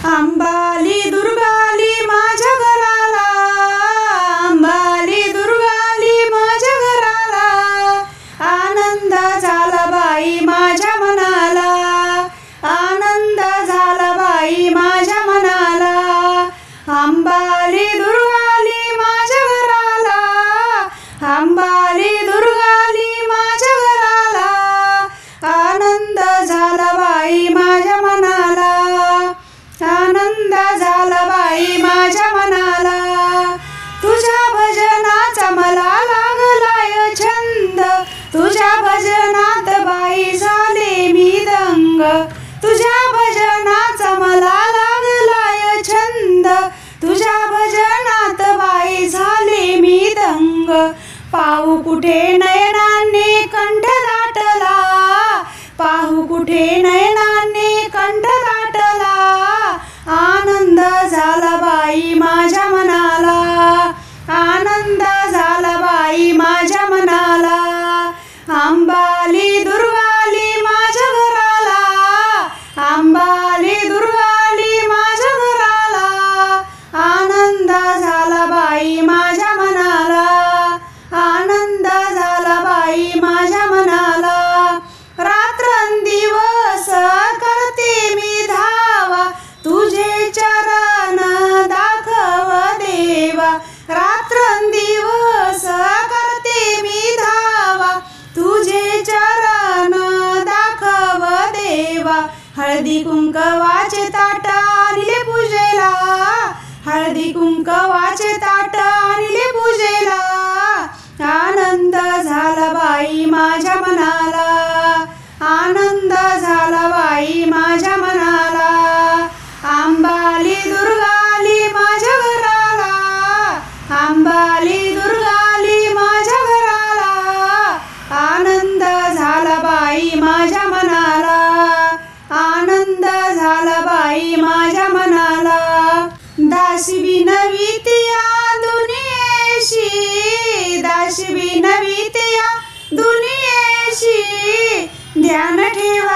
अंबाली दुर्गाली माझ्या घराला, अंबाली दुर्गाली माझ्या घराला, आनंद झाला बाई माझ्या मनाला, आनंद झाला बाई माझ्या मनाला। अंबाली दुर्गाली माझ्या घराला, अंबाली दुर्गाली माझ्या घराला, आनंद झाला बाई माझ्या मनाला, आनंद झाला बाई माझ्या मनाला। तुझ्या भजनाचा मला लागलाय छंद, तुझ्या भजनात बाई झाले मी दंग, तुझ्या भजनाचा मला लागलाय छंद, तुझ्या भजनात बाई झाले मी दंग। पाहू कुठे नयनांनी कंठ दाटला, पाहू कुठे नयनांनी कंठ दाटला, आनंद झाला बाई माझ्या मनाला, आनंद झाला बाई माझ्या मनाला। अंबाली दुर्गाली माझ्या घराला, अंबाली दुर्गाली माझ्या घराला, आनंद झाला बाई माझ्या मनाला, आनंद झाला बाई माझ्या मनाला। रात्रंदिवस करते मी धावा, तुझे चरण दाखव देवा, रात्रंदिवस करते मी धावा, तुझे चरण दाखव देवा। हळदी कुंकवाचे ताट आणले पूजेला, हळदी कुंकवाचे ताट आणले पूजेला, आनंद झाला बाई माझ्या मनाला, आनंद झाला बाई माझ्या मनाला। अंबाली दुर्गाली माझ्या घराला, अंबाली दुर्गाली माझ्या घराला, आनंद झाला बाई माझ्या मनाला, आनंद झाला बाई माझ्या मनाला। दासी बिनवित्या दुनियेशी, दासी बिनवित्या दुनियेशी, ध्यान ठेवा